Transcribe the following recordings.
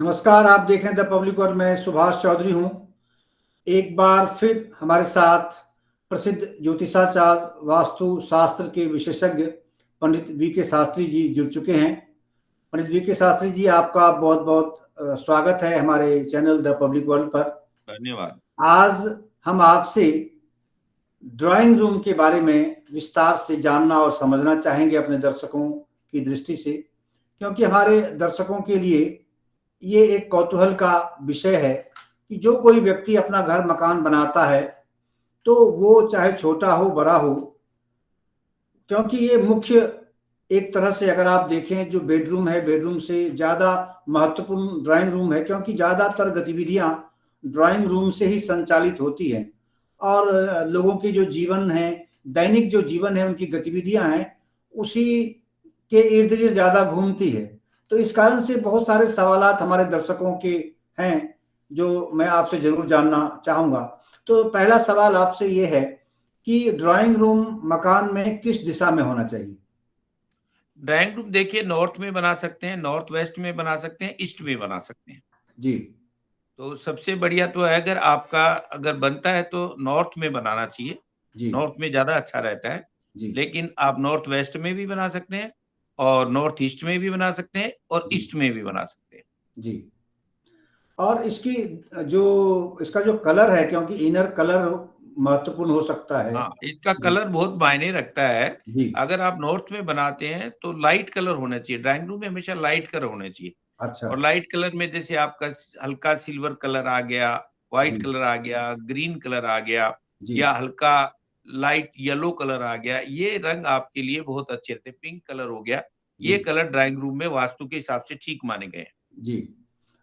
नमस्कार, आप देख रहे हैं द पब्लिक वर्ल्ड। मैं सुभाष चौधरी हूँ। एक बार फिर हमारे साथ प्रसिद्ध ज्योतिषाचार्य, वास्तु शास्त्र के विशेषज्ञ पंडित वी के शास्त्री जी जुड़ चुके हैं। पंडित वी के शास्त्री जी, आपका बहुत बहुत स्वागत है हमारे चैनल द पब्लिक वर्ल्ड पर। धन्यवाद। आज हम आपसे ड्राइंग रूम के बारे में विस्तार से जानना और समझना चाहेंगे अपने दर्शकों की दृष्टि से, क्योंकि हमारे दर्शकों के लिए ये एक कौतूहल का विषय है कि जो कोई व्यक्ति अपना घर मकान बनाता है तो वो चाहे छोटा हो बड़ा हो, क्योंकि ये मुख्य एक तरह से अगर आप देखें जो बेडरूम है, बेडरूम से ज़्यादा महत्वपूर्ण ड्राइंग रूम है, क्योंकि ज़्यादातर गतिविधियां ड्राइंग रूम से ही संचालित होती हैं और लोगों के जो जीवन है, दैनिक जो जीवन है, उनकी गतिविधियां हैं, उसी के इर्द गिर्द ज़्यादा घूमती है। तो इस कारण से बहुत सारे सवालात हमारे दर्शकों के हैं जो मैं आपसे जरूर जानना चाहूँगा। तो पहला सवाल आपसे ये है कि ड्राइंग रूम मकान में किस दिशा में होना चाहिए? ड्राइंग रूम देखिए, नॉर्थ में बना सकते हैं, नॉर्थ वेस्ट में बना सकते हैं, ईस्ट में बना सकते हैं। जी। तो सबसे बढ़िया तो है, अगर आपका अगर बनता है तो नॉर्थ में बनाना चाहिए। जी। नॉर्थ में ज़्यादा अच्छा रहता है। जी। लेकिन आप नॉर्थ वेस्ट में भी बना सकते हैं और नॉर्थ ईस्ट में भी बना सकते हैं और जी। ईस्ट में भी बना सकते हैं। जी। और इसकी जो इसका जो कलर है, क्योंकि इनर कलर महत्वपूर्ण हो सकता है। हाँ, इसका जी। कलर बहुत मायने रखता है। जी। अगर आप नॉर्थ में बनाते हैं तो लाइट कलर होना चाहिए। ड्राइंग रूम में हमेशा लाइट कलर होने चाहिए। अच्छा। और लाइट कलर में जैसे आपका हल्का सिल्वर कलर आ गया, व्हाइट जी। कलर आ गया, ग्रीन कलर आ गया, जी। या हल्का लाइट येलो कलर आ गया, ये रंग आपके लिए बहुत अच्छे रहते हैं। पिंक कलर हो गया, जी। ये कलर ड्राइंग रूम में वास्तु के हिसाब से ठीक माने गए हैं। जी।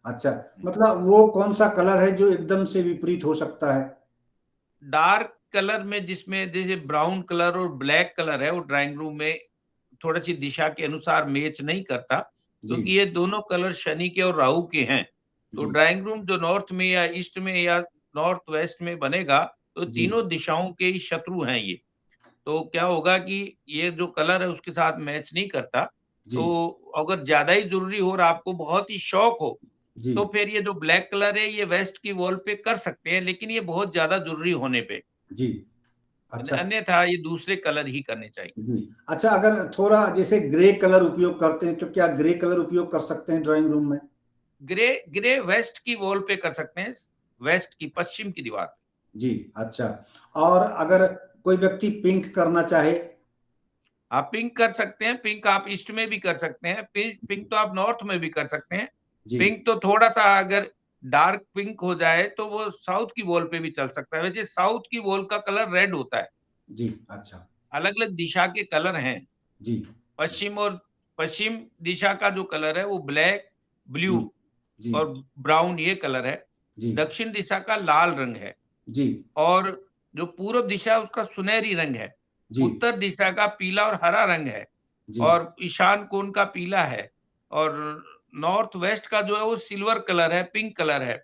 अच्छा, मतलब वो कौन सा कलर है जो एकदम से विपरीत हो सकता है? डार्क कलर में जिसमें जैसे ब्राउन कलर और ब्लैक कलर है, वो ड्राइंग रूम में थोड़ी सी दिशा के अनुसार मैच नहीं करता, जी। क्योंकि ये दोनों कलर शनि के और राहु के हैं। तो जी। ड्राइंग रूम जो नॉर्थ में या ईस्ट में या नॉर्थ वेस्ट में बनेगा, तो जी। तीनों दिशाओं के ही शत्रु हैं ये। तो क्या होगा कि ये जो कलर है उसके साथ मैच नहीं करता। जी। तो अगर ज्यादा ही जरूरी हो और आपको बहुत ही शौक हो, जी। तो फिर ये जो ब्लैक कलर है ये वेस्ट की वॉल पे कर सकते हैं, लेकिन ये बहुत ज्यादा जरूरी होने पे। जी। अच्छा। अन्यथा ये दूसरे कलर ही करने चाहिए। जी। अच्छा, अगर थोड़ा जैसे ग्रे कलर उपयोग करते हैं तो क्या ग्रे कलर उपयोग कर सकते हैं ड्राइंग रूम में? ग्रे ग्रे वेस्ट की वॉल पे कर सकते हैं, वेस्ट की पश्चिम की दीवार पे। जी। अच्छा, और अगर कोई व्यक्ति पिंक करना चाहे? आप पिंक कर सकते हैं, पिंक आप ईस्ट में भी कर सकते हैं, पिंक तो आप नॉर्थ में भी कर सकते हैं। जी। पिंक तो थोड़ा सा अगर डार्क पिंक हो जाए तो वो साउथ की वॉल पे भी चल सकता है। वैसे साउथ की वॉल का कलर रेड होता है। जी। अच्छा। अलग अलग दिशा के कलर हैं। जी। पश्चिम और पश्चिम दिशा का जो कलर है वो ब्लैक, जी। ब्लू जी। और ब्राउन ये कलर है। जी। दक्षिण दिशा का लाल रंग है। जी। और जो पूरब दिशा है उसका सुनहरी रंग है। जी। उत्तर दिशा का पीला और हरा रंग है। जी। और ईशान कोण का पीला है। और नॉर्थ वेस्ट का जो है वो सिल्वर कलर है, पिंक कलर है।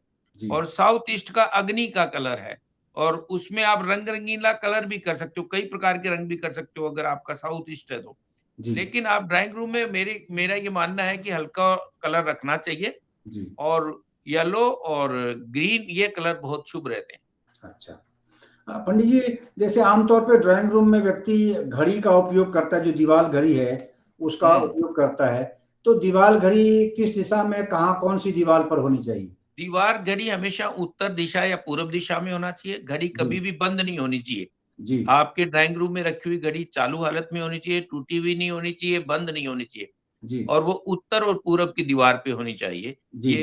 जी। और साउथ ईस्ट का अग्नि का कलर है। और उसमें आप रंग रंगीला कलर भी कर सकते हो, कई प्रकार के रंग भी कर सकते हो अगर आपका साउथ ईस्ट है तो। जी। लेकिन आप ड्राइंग रूम में मेरा ये मानना है कि हल्का कलर रखना चाहिए। जी। और येलो और ग्रीन ये कलर बहुत शुभ रहते हैं। अच्छा। पंडित जी, जैसे आमतौर पे ड्राइंग रूम में व्यक्ति घड़ी का उपयोग करता है, जो दीवार घड़ी है उसका हम्म उपयोग करता है। तो दीवार घड़ी किस दिशा में, कहाँ, कौन सी दीवार पर होनी चाहिए? दीवार घड़ी हमेशा उत्तर दिशा या पूर्व दिशा में होना चाहिए। घड़ी जी। कभी भी बंद नहीं होनी चाहिए। जी। आपके ड्राइंग रूम में रखी हुई घड़ी चालू हालत में होनी चाहिए, टूटी हुई नहीं होनी चाहिए, बंद नहीं होनी चाहिए। जी। और वो उत्तर और पूरब की दीवार पे होनी चाहिए। जी।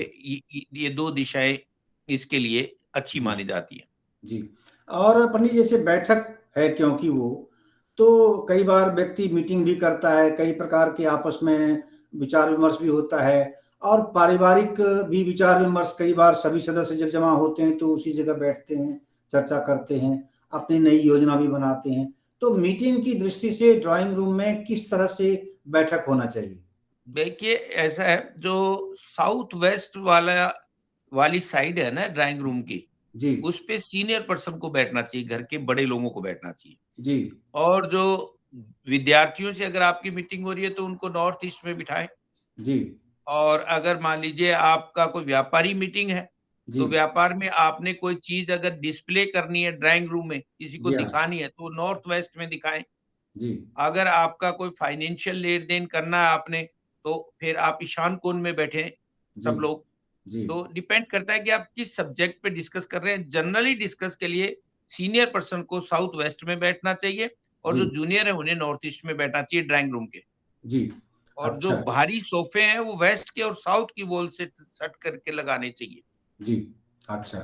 ये दो दिशाएं इसके लिए अच्छी जी। मानी जाती है। जी। और पंडित, जैसे बैठक है, क्योंकि वो तो कई बार व्यक्ति मीटिंग भी करता है, कई प्रकार के आपस में विचार विमर्श भी होता है, और पारिवारिक भी विचार विमर्श, कई बार सभी सदस्य जब जमा होते हैं तो उसी जगह बैठते हैं, चर्चा करते हैं, अपनी नई योजना भी बनाते हैं। तो मीटिंग की दृष्टि से ड्राइंग रूम में किस तरह से बैठक होना चाहिए? देखिए, ऐसा है, जो साउथ वेस्ट वाली साइड है ना ड्राइंग रूम की, जी। उस पे सीनियर पर्सन को बैठना चाहिए, घर के बड़े लोगों को बैठना चाहिए। जी। और जो विद्यार्थियों से अगर आपकी मीटिंग हो रही है तो उनको नॉर्थ ईस्ट में बिठाएं। जी। और अगर मान लीजिए आपका कोई व्यापारी मीटिंग है, जी तो व्यापार में आपने कोई चीज अगर डिस्प्ले करनी है ड्राइंग रूम में, किसी को जी हाँ दिखानी है, तो नॉर्थ वेस्ट में दिखाएं। जी अगर आपका कोई फाइनेंशियल लेन देन करना है आपने, तो फिर आप ईशान कोण में बैठे जी सब लोग। जी तो डिपेंड करता है कि आप किस सब्जेक्ट पे डिस्कस कर रहे हैं। जनरली डिस्कस के लिए सीनियर पर्सन को साउथ वेस्ट में बैठना चाहिए, और जी जो जूनियर है उन्हें नॉर्थ ईस्ट में बैठना चाहिए ड्राइंग रूम के। जी और जो अच्छा भारी सोफे हैं वो वेस्ट के और साउथ की वॉल से सट करके लगाने चाहिए। जी अच्छा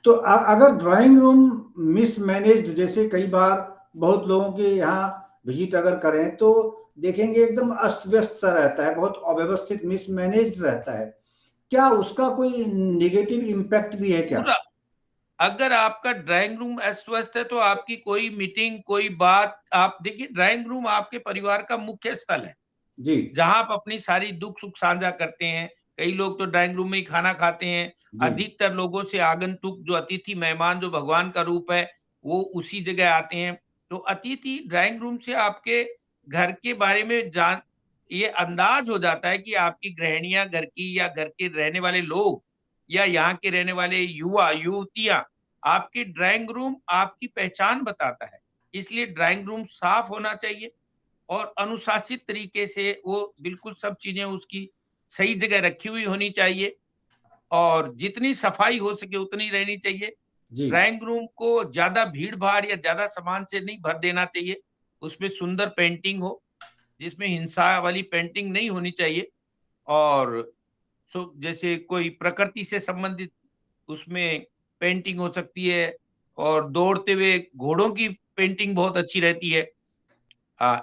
तो अगर ड्राइंग रूम मिसमैनेज्ड, जैसे कई बार बहुत लोगों के यहाँ विजिट अगर करें तो देखेंगे एकदम अस्त व्यस्त सा रहता है, बहुत अव्यवस्थित मिसमैनेज्ड रहता है, क्या उसका कोई नेगेटिव इम्पैक्ट भी है क्या? पूरा, अगर आपका ड्राइंग रूम अस्त-व्यस्त है तो आपकी कोई मीटिंग, कोई बात, आप देखिए ड्राइंग रूम आपके परिवार का मुख्य स्थल है, जी जहाँ आप अपनी सारी दुख-सुख साझा करते हैं। कई लोग तो ड्राइंग रूम में ही खाना खाते हैं। जी अधिकतर लोगों से आगंतुक, जो अतिथि मेहमान, जो भगवान का रूप है, वो उसी जगह आते हैं। तो अतिथि ड्राइंग रूम से आपके घर के बारे में जान ये अंदाज़ हो जाता है कि आपकी गृहिणियाँ घर की, या घर के रहने वाले लोग, या यहाँ के रहने वाले युवा, युवतियाँ, आपकी ड्राइंग रूम आपकी पहचान बताता है। इसलिए ड्राइंग रूम साफ होना चाहिए, और अनुशासित तरीके से वो बिल्कुल सब चीज़ें उसकी सही जगह रखी हुई होनी चाहिए, और जितनी सफाई हो सके उतनी रहनी चाहिए। जी ड्राइंग रूम को ज़्यादा भीड़-भाड़ या ज़्यादा सामान से नहीं भर देना चाहिए। उसमें सुंदर पेंटिंग हो, जिसमें हिंसा वाली पेंटिंग नहीं होनी चाहिए। और जैसे कोई प्रकृति से संबंधित उसमें पेंटिंग हो सकती है, और दौड़ते हुए घोड़ों की पेंटिंग बहुत अच्छी रहती है।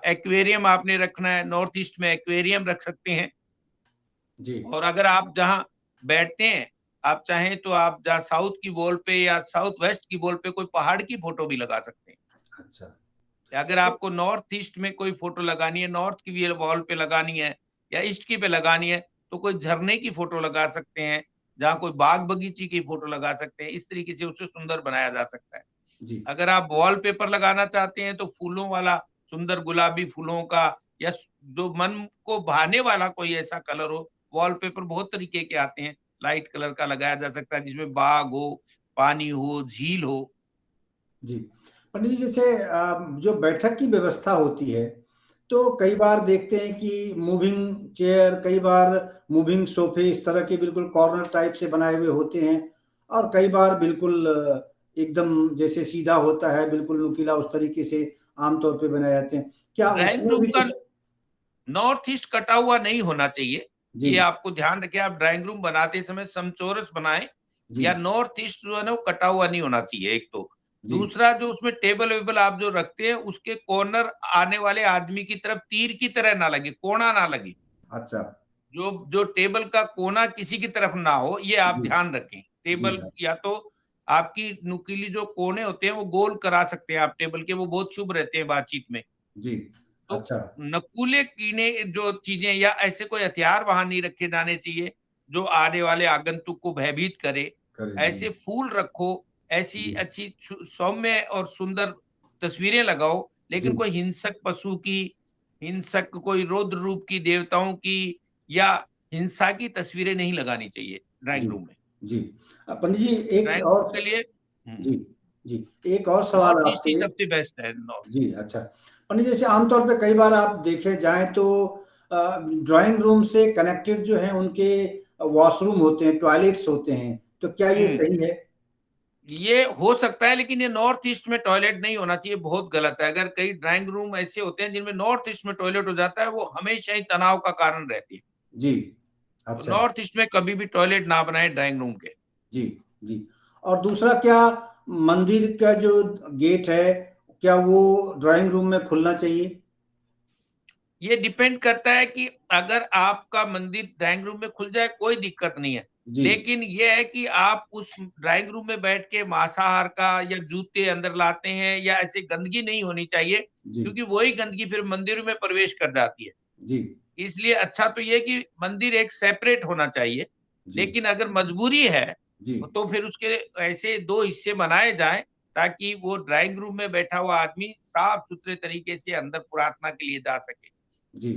एक्वेरियम आपने रखना है, नॉर्थ ईस्ट में एक्वेरियम रख सकते हैं। जी और अगर आप जहाँ बैठते हैं, आप चाहें तो आप जहाँ साउथ की वॉल पे या साउथ वेस्ट की वॉल पे कोई पहाड़ की फोटो भी लगा सकते हैं। अच्छा या अगर आपको नॉर्थ ईस्ट में कोई फोटो लगानी है, नॉर्थ की वॉल पे लगानी है, या ईस्ट की पे लगानी है, तो कोई झरने की फोटो लगा सकते हैं, जहाँ कोई बाग बगीचे की फोटो लगा सकते हैं। इस तरीके से उसे सुंदर बनाया जा सकता है। जी अगर आप वॉलपेपर लगाना चाहते हैं, तो फूलों वाला, सुंदर गुलाबी फूलों का, या जो मन को भाने वाला कोई ऐसा कलर हो। वॉलपेपर बहुत तरीके के आते हैं, लाइट कलर का लगाया जा सकता है, जिसमें बाग हो, पानी हो, झील हो। जी पंडित जी, जैसे जो बैठक की व्यवस्था होती है तो कई बार देखते हैं कि मूविंग चेयर, कई बार मूविंग सोफे इस तरह के बिल्कुल कॉर्नर टाइप से बनाए हुए होते हैं, और कई बार बिल्कुल एकदम जैसे सीधा होता है बिल्कुल नुकीला, उस तरीके से आमतौर पे बनाए जाते हैं, क्या ड्राइंग उसमें रूम भी का कुछ? नॉर्थ ईस्ट कटा हुआ नहीं होना चाहिए। जी ये आपको ध्यान रखें, आप ड्राइंग रूम बनाते समय समचौरस बनाएँ, जी या नॉर्थ ईस्ट जो है ना वो कटा हुआ नहीं होना चाहिए, एक तो। जी दूसरा, जो उसमें टेबल-वेबल आप जो रखते हैं, उसके कॉर्नर आने वाले आदमी की तरफ तीर की तरह ना लगे, कोना ना लगे। अच्छा जो जो टेबल का कोना किसी की तरफ ना हो, ये आप जी ध्यान रखें। जी टेबल हाँ या तो आपकी नुकीली जो कोने होते हैं वो गोल करा सकते हैं आप टेबल के, वो बहुत शुभ रहते हैं बातचीत में। जी तो अच्छा नकूले कीने जो चीजें या ऐसे कोई हथियार वहां नहीं रखे जाने चाहिए, जो आने वाले आगंतुक को भयभीत करे। करे जी ऐसे फूल रखो, ऐसी जी अच्छी सौम्य और सुंदर तस्वीरें लगाओ, जी लेकिन कोई हिंसक पशु की, हिंसक कोई रौद्र रूप की, देवताओं की, या हिंसा की तस्वीरें नहीं लगानी चाहिए जी ड्राइंग रूम में। जी पंडित जी, एक ड्राइंग और रूम के लिए जी जी एक और सवाल नॉर्थ ईस्ट ही आपसे। सबसे बेस्ट है। नॉर्थ। जी अच्छा पंडित, जैसे आमतौर पे कई बार आप देखे जाएं तो ड्राइंग रूम से कनेक्टेड जो है उनके वॉशरूम होते हैं, टॉयलेट्स होते हैं, तो क्या ये हम्म, सही है? ये हो सकता है, लेकिन ये नॉर्थ ईस्ट में टॉयलेट नहीं होना चाहिए, बहुत गलत है। अगर कई ड्राइंग रूम ऐसे होते हैं जिनमें नॉर्थ ईस्ट में टॉयलेट हो जाता है, वो हमेशा ही तनाव का कारण रहती है। जी तो अच्छा नॉर्थ ईस्ट में कभी भी टॉयलेट ना बनाए ड्राइंग रूम के। जी जी और दूसरा, क्या मंदिर का जो गेट है, क्या वो ड्राइंग रूम में खुलना चाहिए? ये डिपेंड करता है कि अगर आपका मंदिर ड्राइंग रूम में खुल जाए, कोई दिक्कत नहीं है। जी लेकिन ये है कि आप उस ड्राइंग रूम में बैठ के मांसाहार का या जूते अंदर लाते हैं, या ऐसे गंदगी नहीं होनी चाहिए, जी क्योंकि वही गंदगी फिर मंदिर में प्रवेश कर जाती है। जी इसलिए अच्छा तो ये है कि मंदिर एक सेपरेट होना चाहिए। जी लेकिन अगर मजबूरी है, जी तो फिर उसके ऐसे 2 हिस्से बनाए जाएँ, ताकि वो ड्राइंग रूम में बैठा हुआ आदमी साफ-सुथरे तरीके से अंदर प्रार्थना के लिए जा सके। जी।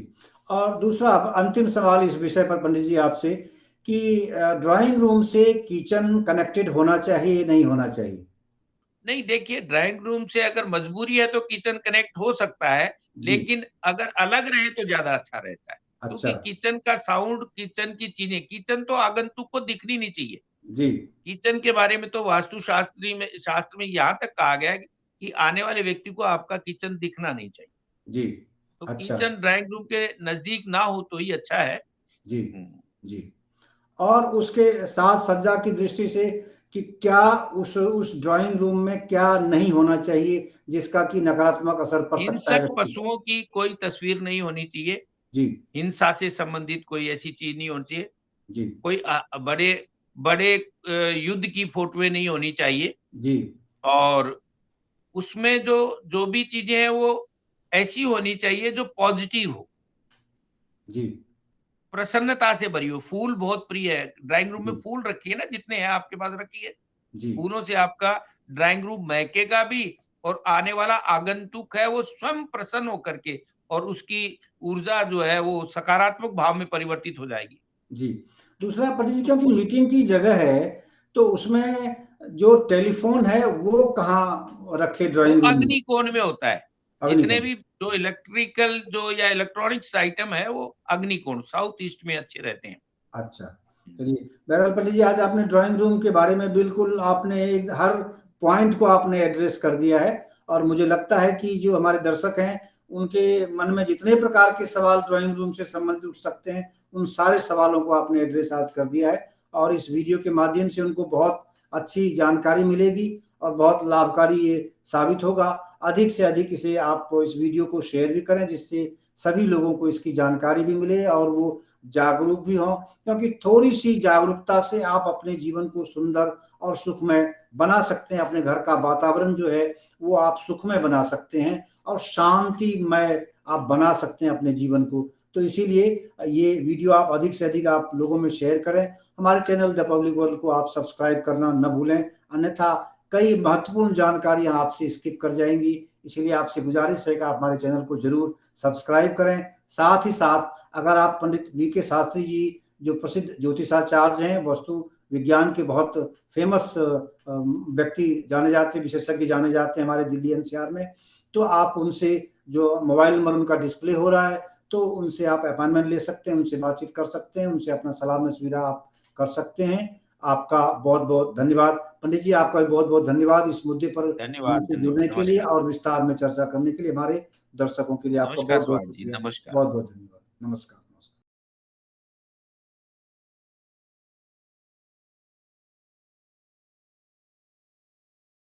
और दूसरा अंतिम सवाल इस विषय पर पंडित जी आपसे कि ड्राइंग रूम से किचन कनेक्टेड होना चाहिए, नहीं होना चाहिए? नहीं, देखिए, ड्राइंग रूम से अगर मजबूरी है तो किचन कनेक्ट हो सकता है, जी। लेकिन अगर अलग रहे तो ज़्यादा अच्छा रहता है। अच्छा। क्योंकि किचन का साउंड, किचन की चीज़ें, किचन तो आगंतुक को दिखनी नहीं चाहिए। जी। किचन के बारे में तो शास्त्र में यहाँ तक कहा गया है कि आने वाले व्यक्ति को आपका किचन दिखना नहीं चाहिए। जी। तो अच्छा। किचन ड्राइंग रूम के नज़दीक ना हो तो ही अच्छा है। जी। हुँ। जी। और उसके साज-सज्जा की दृष्टि से कि क्या उस ड्राइंग रूम में क्या नहीं होना चाहिए, जिसका कि नकारात्मक असर पड़ सकता है हिंसक व्यक्ति पर? पशुओं की कोई तस्वीर नहीं होनी चाहिए। जी। हिंसा से संबंधित कोई ऐसी चीज़ नहीं होनी चाहिए। जी। कोई बड़े बड़े युद्ध की फ़ोटोएँ नहीं होनी चाहिए। जी। और उसमें जो जो भी चीज़ें हैं वो ऐसी होनी चाहिए जो पॉज़िटिव हो, जी। प्रसन्नता से भरी हो। फूल बहुत प्रिय है, ड्राइंग रूम में जी। फूल रखिए ना, जितने हैं आपके पास रखिए। जी। फूलों से आपका ड्राइंग रूम महकेगा भी, और आने वाला आगंतुक है वो स्वयं प्रसन्न होकर के, और उसकी ऊर्जा जो है वो सकारात्मक भाव में परिवर्तित हो जाएगी। जी। दूसरा पंडित जी, तो क्योंकि उस मीटिंग की जगह है, तो उसमें जो टेलीफ़ोन है वो कहाँ रखें वो ड्राइंग रूम में? अग्निकोण में होता है। जितने अग्निकोण। भी जो इलेक्ट्रिकल जो या इलेक्ट्रॉनिक्स आइटम है वो अग्निकोण साउथ ईस्ट में अच्छे रहते हैं। अच्छा, चलिए, बहरहाल पंडित जी, आज आपने ड्राइंग रूम के बारे में बिल्कुल आपने एक हर पॉइंट को आपने एड्रेस कर दिया है, और मुझे लगता है कि जो हमारे दर्शक हैं, उनके मन में जितने प्रकार के सवाल ड्राइंग रूम से संबंधित उठ सकते हैं, उन सारे सवालों को आपने एड्रेस आज कर दिया है, और इस वीडियो के माध्यम से उनको बहुत अच्छी जानकारी मिलेगी और बहुत लाभकारी ये साबित होगा। अधिक से अधिक इसे आप इस वीडियो को शेयर भी करें, जिससे सभी लोगों को इसकी जानकारी भी मिले और वो जागरूक भी हों, क्योंकि थोड़ी-सी जागरूकता से आप अपने जीवन को सुंदर और सुखमय बना सकते हैं। अपने घर का वातावरण जो है, वो आप सुखमय बना सकते हैं और शांतिमय आप बना सकते हैं अपने जीवन को। तो इसीलिए ये वीडियो आप अधिक से अधिक आप लोगों में शेयर करें। हमारे चैनल द पब्लिक वर्ल्ड को आप सब्सक्राइब करना न भूलें, अन्यथा कई महत्वपूर्ण जानकारियाँ आपसे स्किप कर जाएँगी। इसीलिए आपसे गुज़ारिश है कि आप हमारे चैनल को ज़रूर सब्सक्राइब करें। साथ ही साथ अगर आप पंडित वीके शास्त्री जी, जो प्रसिद्ध ज्योतिषाचार्य हैं, वस्तु विज्ञान के बहुत फ़ेमस व्यक्ति जाने जाते हैं, विशेषज्ञ जाने जाते हैं हमारे दिल्ली एनसीआर में, तो आप उनसे, जो मोबाइल नंबर उनका डिस्प्ले हो रहा है, तो उनसे आप अपॉइंटमेंट ले सकते हैं, उनसे बातचीत कर सकते हैं, उनसे अपना सलाह-मशविरा आप कर सकते हैं। आपका बहुत-बहुत धन्यवाद। पंडित जी, आपका भी बहुत-बहुत धन्यवाद इस मुद्दे पर धन्यवाद, हमसे जुड़ने के लिए नमस्कार। और विस्तार में चर्चा करने के लिए। हमारे दर्शकों के लिए आपका नमस्कार बहुत-बहुत सुभाष जी, शुक्रिया। नमस्कार। बहुत-बहुत धन्यवाद। नमस्कार।